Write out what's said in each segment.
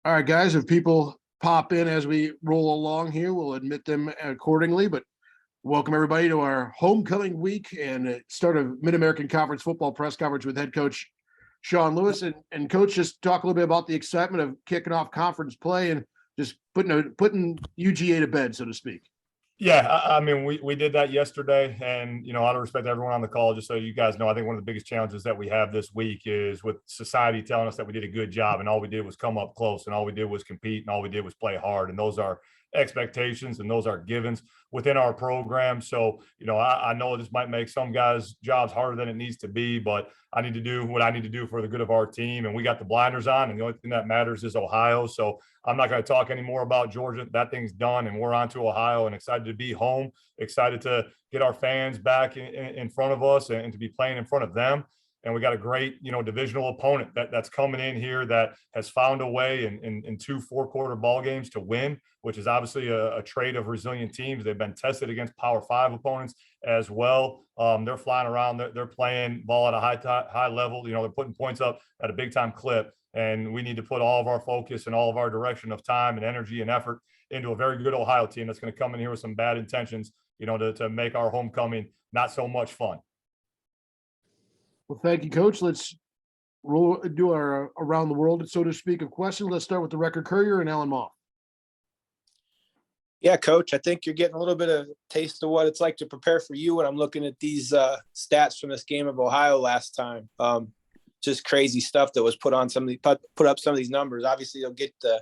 All right, guys, if people pop in as we roll along here, we'll admit them accordingly. But welcome everybody to our homecoming week and start of Mid-American Conference football press conference with head coach Sean Lewis. And coach, just talk a little bit about the excitement of kicking off conference play and just putting UGA to bed, so to speak. Yeah, I mean, we did that yesterday, and out of respect to everyone on the call, just so you guys know, I think one of the biggest challenges that we have this week is with society telling us that we did a good job, and all we did was come up close, and all we did was compete, and all we did was play hard, and those are expectations and those are givens within our program. So, I know this might make some guys' jobs harder than it needs to be, but I need to do what I need to do for the good of our team, and we got the blinders on, and the only thing that matters is Ohio. So I'm not going to talk anymore about Georgia. That thing's done, and we're on to Ohio, and excited to be home, excited to get our fans back in front of us and to be playing in front of them. And we got a great, divisional opponent that's coming in here that has found a way in two four-quarter ball games to win, which is obviously a trait of resilient teams. They've been tested against Power 5 opponents as well. They're flying around. They're playing ball at a high level. They're putting points up at a big-time clip. And we need to put all of our focus and all of our direction of time and energy and effort into a very good Ohio team that's going to come in here with some bad intentions, to make our homecoming not so much fun. Well, thank you, Coach. Let's do our around the world, so to speak, of questions. Let's start with the Record Courier and Alan Moff. Yeah, Coach, I think you're getting a little bit of taste of what it's like to prepare for you when I'm looking at these stats from this game of Ohio last time. Just crazy stuff that was put up some of these numbers. Obviously, they'll get the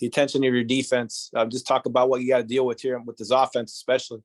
attention of your defense. Just talk about what you got to deal with here with this offense, especially.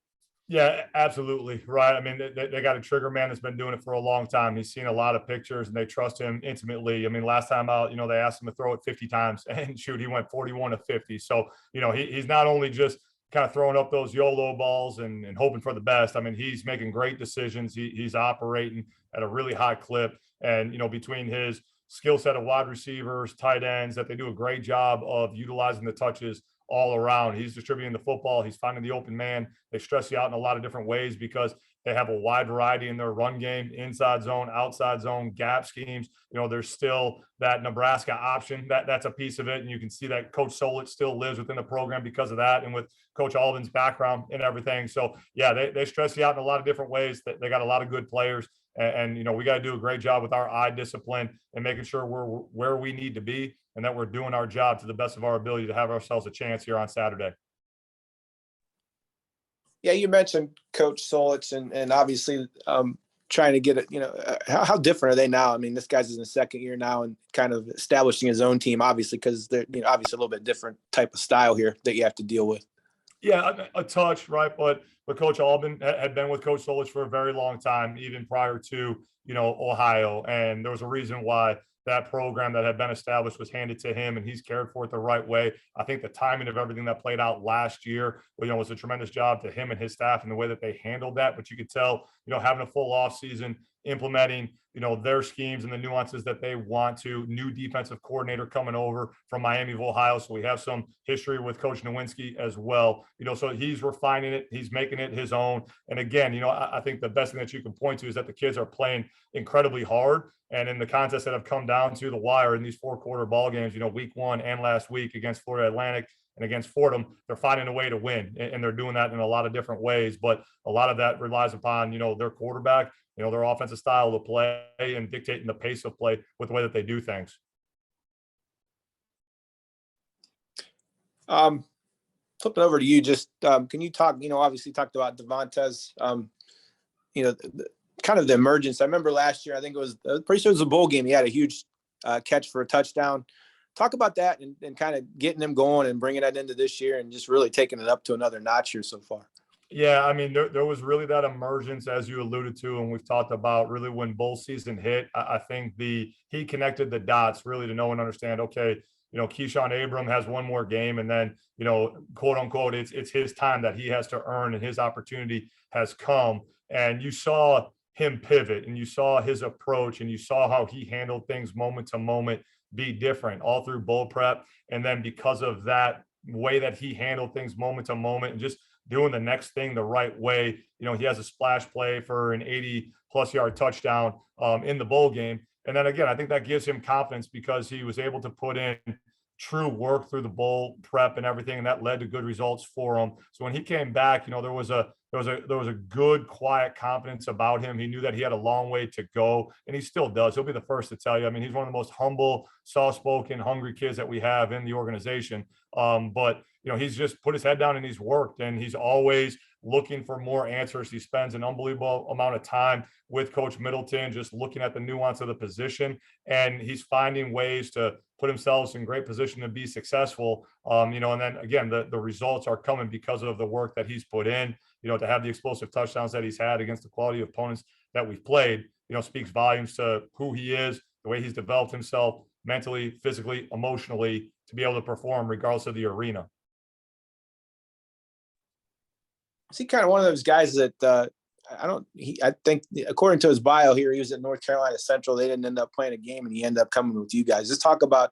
Yeah, absolutely. Right. I mean, they got a trigger man that's been doing it for a long time. He's seen a lot of pictures and they trust him intimately. I mean, last time out, they asked him to throw it 50 times and shoot, he went 41 of 50. So, he's not only just kind of throwing up those YOLO balls and hoping for the best. I mean, he's making great decisions. He's operating at a really high clip. And, between his skill set of wide receivers, tight ends, that they do a great job of utilizing the touches all around. He's distributing the football. He's finding the open man. They stress you out in a lot of different ways because they have a wide variety in their run game, inside zone, outside zone, gap schemes. There's still that Nebraska option. That's a piece of it. And you can see that Coach Solich still lives within the program because of that. And with Coach Alvin's background and everything. So, yeah, they stress you out in a lot of different ways. They got a lot of good players. And we got to do a great job with our eye discipline and making sure we're where we need to be and that we're doing our job to the best of our ability to have ourselves a chance here on Saturday. Yeah, you mentioned Coach Solich and obviously trying to get it, how different are they now? I mean, this guy's in his second year now and kind of establishing his own team, obviously, because they're, obviously a little bit different type of style here that you have to deal with. Yeah, a touch, right? But Coach Albin had been with Coach Solich for a very long time, even prior to, Ohio. And there was a reason why that program that had been established was handed to him, and he's cared for it the right way. I think the timing of everything that played out last year, was a tremendous job to him and his staff and the way that they handled that. But you could tell, having a full off season, implementing, their schemes and the nuances that they want to. New defensive coordinator coming over from Miami of Ohio. So we have some history with Coach Nowinski as well. So he's refining it. He's making it his own. And again, I think the best thing that you can point to is that the kids are playing incredibly hard. And in the contests that have come down to the wire in these four-quarter ball games, week one and last week against Florida Atlantic and against Fordham, they're finding a way to win. And they're doing that in a lot of different ways. But a lot of that relies upon, their quarterback, their offensive style to play and dictating the pace of play with the way that they do things. Flipping over to you, just can you talk, obviously talked about Devontae's, kind of the emergence. I remember last year, I think it was pretty sure it was a bowl game. He had a huge catch for a touchdown. Talk about that and kind of getting them going and bringing that into this year and just really taking it up to another notch here so far. Yeah, I mean, there was really that emergence, as you alluded to, and we've talked about really when bowl season hit. I think he connected the dots really to know and understand, okay, Keyshawn Abram has one more game and then, quote unquote, it's his time that he has to earn and his opportunity has come. And you saw him pivot and you saw his approach and you saw how he handled things moment to moment be different all through bowl prep. And then because of that way that he handled things moment to moment and just doing the next thing the right way, he has a splash play for an 80+ yard touchdown in the bowl game. And then again, I think that gives him confidence because he was able to put in true work through the bowl prep and everything, and that led to good results for him. So when he came back, there was a good, quiet confidence about him. He knew that he had a long way to go, and he still does. He'll be the first to tell you. I mean, he's one of the most humble, soft-spoken, hungry kids that we have in the organization. But he's just put his head down and he's worked, and he's always looking for more answers. He spends an unbelievable amount of time with Coach Middleton, just looking at the nuance of the position, and he's finding ways to put himself in great position to be successful. And then again, the results are coming because of the work that he's put in. To have the explosive touchdowns that he's had against the quality of opponents that we've played, speaks volumes to who he is, the way he's developed himself mentally, physically, emotionally, to be able to perform regardless of the arena. Is he kind of one of those guys that I think according to his bio here, he was at North Carolina Central. They didn't end up playing a game and he ended up coming with you guys. Just talk about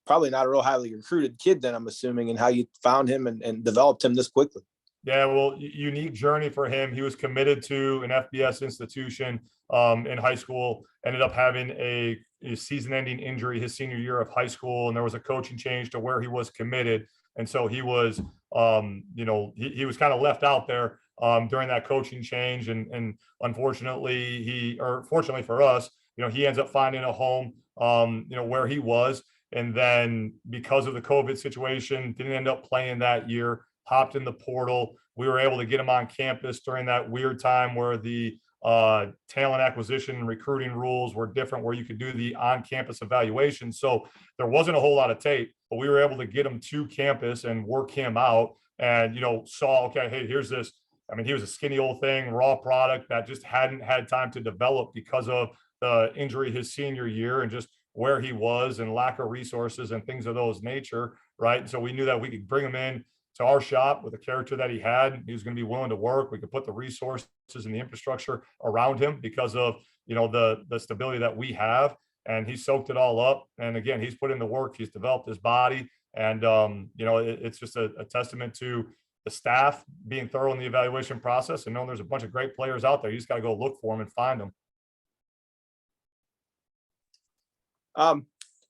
probably not a real highly recruited kid then, I'm assuming, and how you found him and developed him this quickly. Yeah, well, unique journey for him. He was committed to an FBS institution in high school, ended up having a season-ending injury his senior year of high school, and there was a coaching change to where he was committed. And so he was, he was kind of left out there during that coaching change. And unfortunately, fortunately for us, he ends up finding a home, where he was. And then because of the COVID situation, didn't end up playing that year, hopped in the portal. We were able to get him on campus during that weird time where the talent acquisition and recruiting rules were different, where you could do the on-campus evaluation. So there wasn't a whole lot of tape, but we were able to get him to campus and work him out and, saw, okay, hey, here's this. I mean, he was a skinny old thing, raw product that just hadn't had time to develop because of the injury his senior year and just where he was and lack of resources and things of those nature, right? So we knew that we could bring him in to our shop with the character that he had. He was going to be willing to work. We could put the resources and the infrastructure around him because of, the stability that we have. And he soaked it all up. And again, he's put in the work. He's developed his body. And, it's just a testament to the staff being thorough in the evaluation process and knowing there's a bunch of great players out there. You just got to go look for them and find them.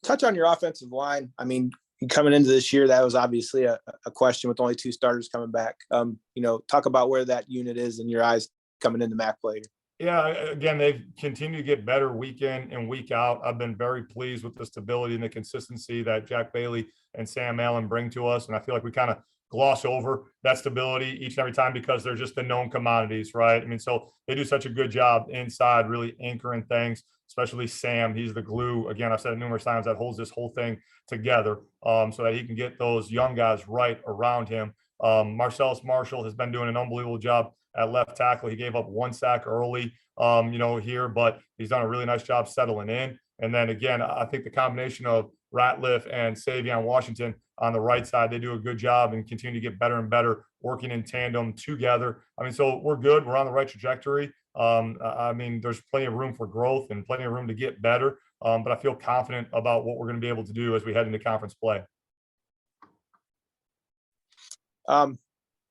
Touch on your offensive line. I mean, coming into this year, that was obviously a question with only 2 starters coming back. Talk about where that unit is in your eyes coming into MAC play. Yeah, again, they've continued to get better week in and week out. I've been very pleased with the stability and the consistency that Jack Bailey and Sam Allen bring to us. And I feel like we kind of gloss over that stability each and every time because they're just the known commodities, right? I mean, so they do such a good job inside, really anchoring things, especially Sam. He's the glue. Again, I've said it numerous times, that holds this whole thing together so that he can get those young guys right around him. Marcellus Marshall has been doing an unbelievable job at left tackle. He gave up 1 sack early, here, but he's done a really nice job settling in. And then again, I think the combination of Ratliff and Savion Washington on the right side, they do a good job and continue to get better and better working in tandem together. I mean, so we're good. We're on the right trajectory. I mean, there's plenty of room for growth and plenty of room to get better. But I feel confident about what we're going to be able to do as we head into conference play.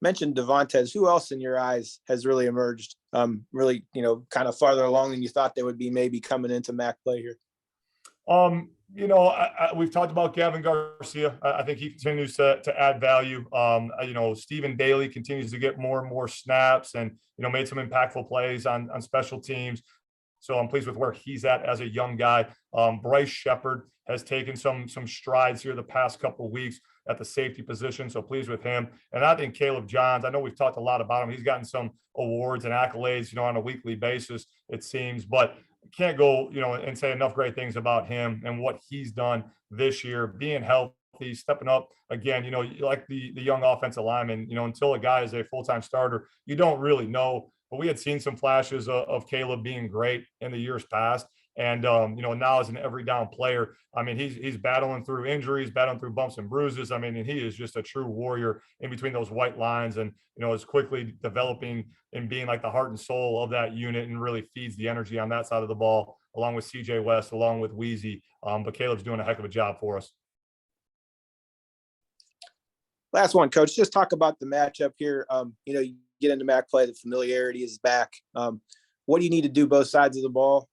Mentioned Devontae. Who else in your eyes has really emerged? Really, kind of farther along than you thought they would be maybe coming into MAC play here? We've talked about Gavin Garcia. I think he continues to add value. Stephen Daly continues to get more and more snaps and, made some impactful plays on special teams. So I'm pleased with where he's at as a young guy. Bryce Shepard has taken some strides here the past couple of weeks at the safety position. So pleased with him. And I think Caleb Johns, I know we've talked a lot about him. He's gotten some awards and accolades, on a weekly basis, it seems, but can't go, and say enough great things about him and what he's done this year, being healthy, stepping up again, like the young offensive lineman, until a guy is a full-time starter, you don't really know. But we had seen some flashes of Caleb being great in the years past. And, now as an every down player, I mean, he's battling through injuries, battling through bumps and bruises. I mean, and he is just a true warrior in between those white lines and, is quickly developing and being like the heart and soul of that unit and really feeds the energy on that side of the ball, along with CJ West, along with Weezy. But Caleb's doing a heck of a job for us. Last one, Coach, just talk about the matchup here. You get into MAC play, the familiarity is back. What do you need to do both sides of the ball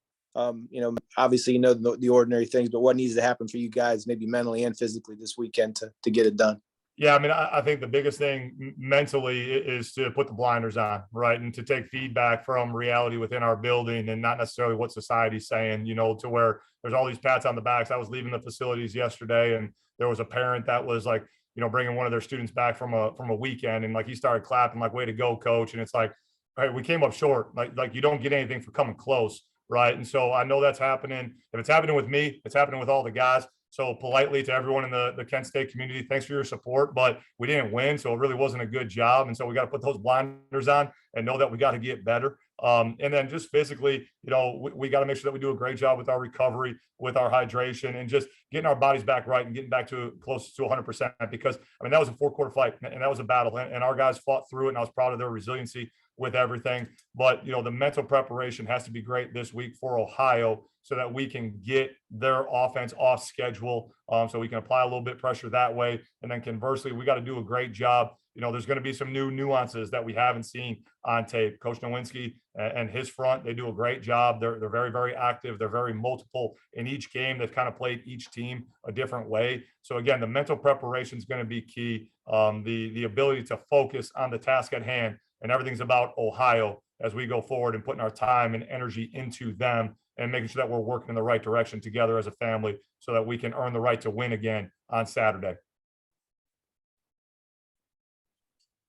Obviously, the ordinary things, but what needs to happen for you guys, maybe mentally and physically this weekend to get it done? Yeah, I mean, I think the biggest thing mentally is to put the blinders on, right? And to take feedback from reality within our building and not necessarily what society's saying, to where there's all these pats on the backs. I was leaving the facilities yesterday and there was a parent that was like, bringing one of their students back from a weekend. And like, he started clapping like, way to go, coach. And it's like, all right, we came up short. Like you don't get anything for coming close. Right. And so I know that's happening. If it's happening with me, it's happening with all the guys. So politely to everyone in the Kent State community, thanks for your support, but we didn't win. So it really wasn't a good job. And so we got to put those blinders on and know that we got to get better. And then just physically, we got to make sure that we do a great job with our recovery, with our hydration, and just getting our bodies back right and getting back to close to 100%. Because that was a 4-quarter fight and that was a battle, and our guys fought through it. And I was proud of their resiliency with everything. But the mental preparation has to be great this week for Ohio, so that we can get their offense off schedule, so we can apply a little bit of pressure that way. And then conversely, we got to do a great job. There's going to be some new nuances that we haven't seen on tape. Coach Nowinski and his front, they do a great job. They're very, very active. They're very multiple in each game. They've kind of played each team a different way. So again, the mental preparation is going to be key. The ability to focus on the task at hand, and everything's about Ohio as we go forward and putting our time and energy into them and making sure that we're working in the right direction together as a family so that we can earn the right to win again on Saturday.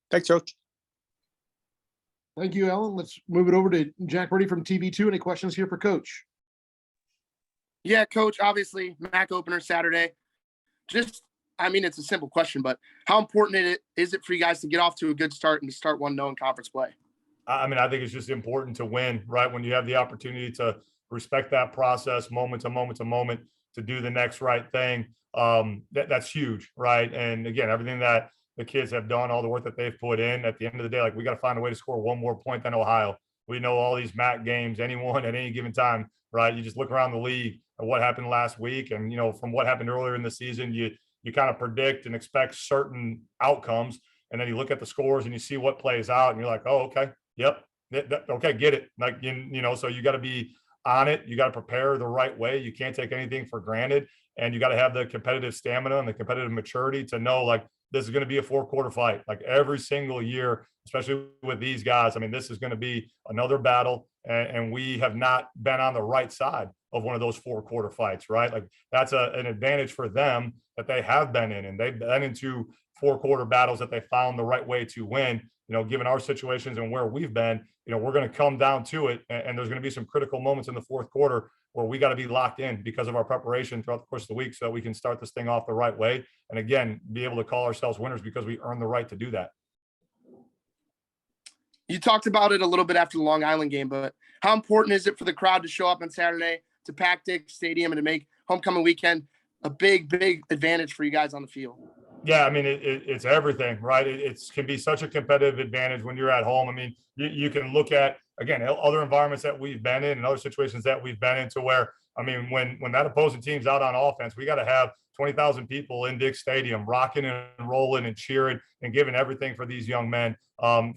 Thanks, Coach. Thank you, Alan. Let's move it over to Jack Brady from TV2. Any questions here for Coach? Yeah, Coach, obviously, MAC opener Saturday. It's a simple question, but how important is it for you guys to get off to a good start and to start 1-0 in conference play? I think it's just important to win, right? When you have the opportunity to respect that process moment to moment to moment, to do the next right thing, that's huge, right? And again, everything that the kids have done, all the work that they've put in, at the end of the day, like, we got to find a way to score one more point than Ohio. We know all these MAC games, anyone at any given time, right? You just look around the league at what happened last week, and from what happened earlier in the season, you kind of predict and expect certain outcomes, and then you look at the scores and you see what plays out, and you're like, oh, okay, yep, okay, get it. Like, so you got to be on it. You got to prepare the right way. You can't take anything for granted, and you got to have the competitive stamina and the competitive maturity to know, like, this is going to be a 4-quarter fight, like every single year, especially with these guys. This is going to be another battle, and we have not been on the right side of one of those 4-quarter fights, right? Like, that's an advantage for them that they have been in, and they've been into 4-quarter battles that they found the right way to win. Given our situations and where we've been, we're going to come down to it, and there's going to be some critical moments in the 4th quarter where we got to be locked in because of our preparation throughout the course of the week, so that we can start this thing off the right way. And again, be able to call ourselves winners because we earn the right to do that. You talked about it a little bit after the Long Island game, but how important is it for the crowd to show up on Saturday, to pack Dick Stadium, and to make homecoming weekend a big, big advantage for you guys on the field? Yeah, it's everything, right? It can be such a competitive advantage when you're at home. You can look at, again, other environments that we've been in and other situations that we've been in, to where, when that opposing team's out on offense, we got to have 20,000 people in Dick Stadium rocking and rolling and cheering and giving everything for these young men,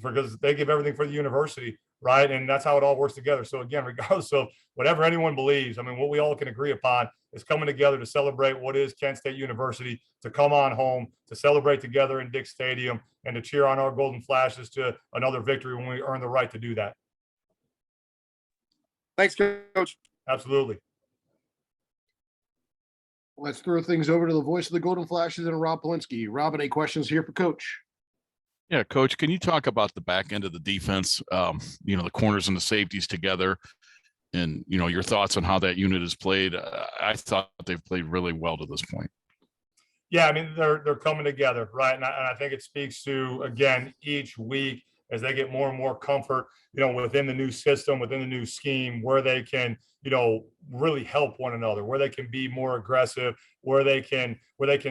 because they give everything for the university, right? And that's how it all works together. So again, regardless of whatever anyone believes, what we all can agree upon is coming together to celebrate what is Kent State University, to come on home, to celebrate together in Dick Stadium, and to cheer on our Golden Flashes to another victory when we earn the right to do that. Thanks, Coach. Absolutely. Let's throw things over to the voice of the Golden Flashes and Rob Polinsky. Rob, any questions here for Coach? Yeah, Coach, can you talk about the back end of the defense, the corners and the safeties together, and, your thoughts on how that unit has played? I thought they've played really well to this point. Yeah, they're coming together, right? And I think it speaks to, again, each week as they get more and more comfort, within the new system, within the new scheme, where they can, really help one another, where they can be more aggressive, where they can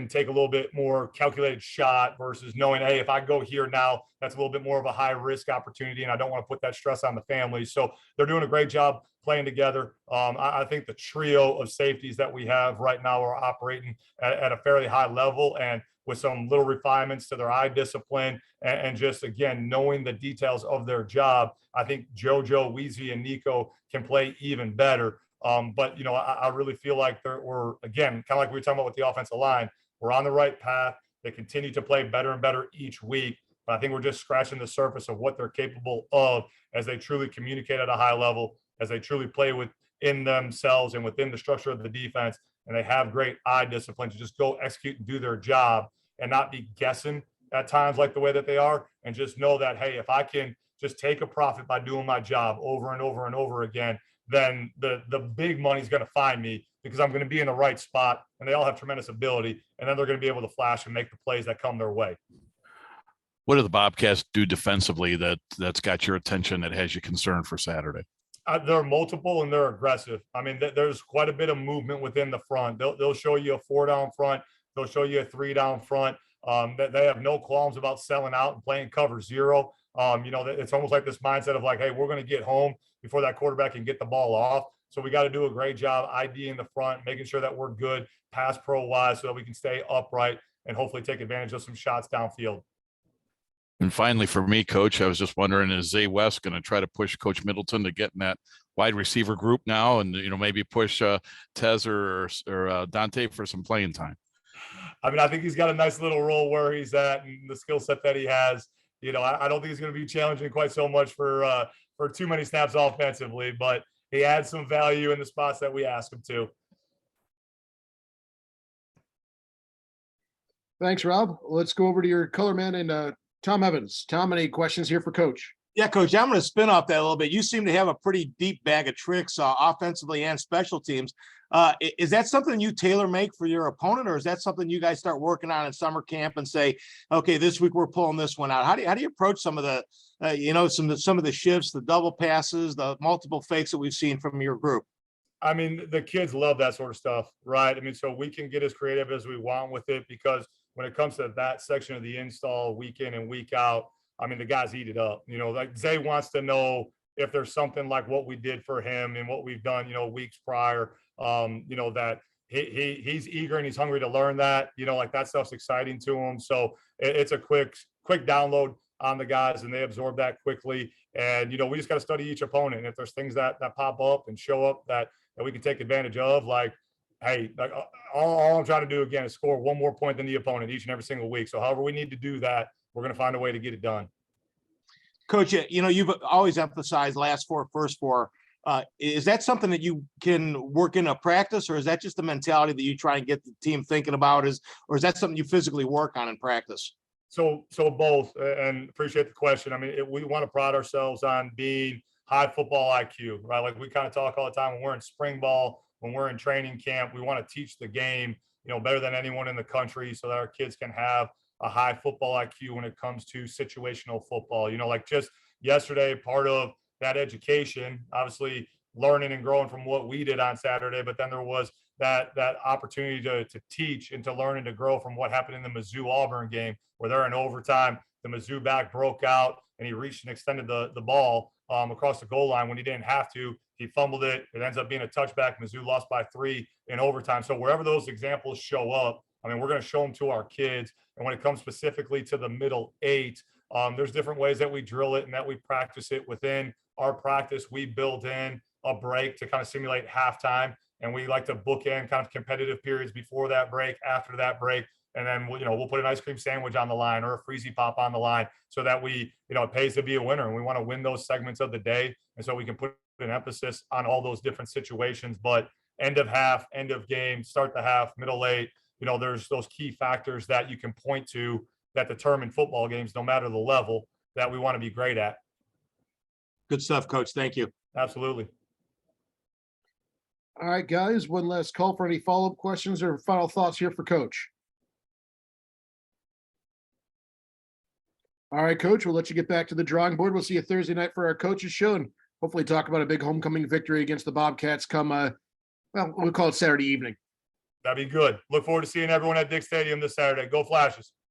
take a little bit more calculated shot versus knowing, hey, if I go here now, that's a little bit more of a high risk opportunity, and I don't want to put that stress on the family. So they're doing a great job playing together. I think the trio of safeties that we have right now are operating at a fairly high level, and with some little refinements to their eye discipline and just, again, knowing the details of their job. I think JoJo, Weezy, and Nico can play even better. But, you know, I really feel like we're, again, kind of like we were talking about with the offensive line, we're on the right path. They continue to play better and better each week. But I think we're just scratching the surface of what they're capable of as they truly communicate at a high level, as they truly play within themselves and within the structure of the defense. And they have great eye discipline to just go execute and do their job and not be guessing at times like the way that they are, and just know that, hey, if I can just take a profit by doing my job over and over and over again, then the big money is going to find me because I'm going to be in the right spot, and they all have tremendous ability, and then they're going to be able to flash and make the plays that come their way. What do the Bobcats do defensively that's got your attention, that has you concerned for Saturday? They're multiple and they're aggressive. I mean, there's quite a bit of movement within the front. They'll show you a 4 down front. They'll show you a 3 down front. They have no qualms about selling out and playing cover 0. You know, it's almost like this mindset of like, hey, we're going to get home before that quarterback can get the ball off. So we got to do a great job IDing the front, making sure that we're good pass pro wise so that we can stay upright and hopefully take advantage of some shots downfield. And finally, for me, Coach, I was just wondering, is Zay West going to try to push Coach Middleton to get in that wide receiver group now, and maybe push Tez or Dante for some playing time? I mean, I think he's got a nice little role where he's at and the skill set that he has. You know, I don't think he's going to be challenging quite so much for too many snaps offensively, but he adds some value in the spots that we ask him to. Thanks, Rob. Let's go over to your color man and Tom Evans. Tom, any questions here for Coach? Yeah, Coach, I'm going to spin off that a little bit. You seem to have a pretty deep bag of tricks offensively and special teams. Is that something you tailor make for your opponent, or is that something you guys start working on in summer camp and say, okay, this week we're pulling this one out? How do you approach some of the, some of the shifts, the double passes, the multiple fakes that we've seen from your group? I mean, the kids love that sort of stuff, right? I mean, so we can get as creative as we want with it, because when it comes to that section of the install week in and week out, I mean, the guys eat it up. You know, like Zay wants to know if there's something like what we did for him and what we've done, weeks prior, that he's eager and he's hungry to learn that, like that stuff's exciting to him. So it's a quick download on the guys, and they absorb that quickly. And, we just got to study each opponent. And if there's things that pop up and show up that we can take advantage of, like, hey, like all I'm trying to do again is score one more point than the opponent each and every single week. So however we need to do that, we're going to find a way to get it done. Coach, you've always emphasized last 4, first 4. Is that something that you can work in a practice, or is that just a mentality that you try and get the team thinking about, or is that something you physically work on in practice? So both, and appreciate the question. I mean, we want to pride ourselves on being high football IQ, right? Like we kind of talk all the time when we're in spring ball, when we're in training camp, we want to teach the game, better than anyone in the country, so that our kids can have a high football IQ when it comes to situational football. Like just yesterday, part of that education, obviously learning and growing from what we did on Saturday, but then there was that opportunity to teach and to learn and to grow from what happened in the Mizzou-Auburn game, where they're in overtime, the Mizzou back broke out and he reached and extended the ball across the goal line when he didn't have to. He fumbled it. It ends up being a touchback. Mizzou lost by 3 in overtime. So wherever those examples show up, I mean, we're going to show them to our kids. And when it comes specifically to the middle 8, there's different ways that we drill it and that we practice it. Within our practice, we build in a break to kind of simulate halftime. And we like to bookend kind of competitive periods before that break, after that break. And then we'll put an ice cream sandwich on the line or a freezy pop on the line, so that we, it pays to be a winner, and we want to win those segments of the day. And so we can put an emphasis on all those different situations. But end of half, end of game, start the half, middle 8, there's those key factors that you can point to that determine football games, no matter the level, that we want to be great at. Good stuff, Coach. Thank you. Absolutely. All right, guys, one last call for any follow-up questions or final thoughts here for Coach. All right, Coach, we'll let you get back to the drawing board. We'll see you Thursday night for our coaches show, and hopefully talk about a big homecoming victory against the Bobcats come, we'll call it Saturday evening. That'd be good. Look forward to seeing everyone at Dick Stadium this Saturday. Go Flashes.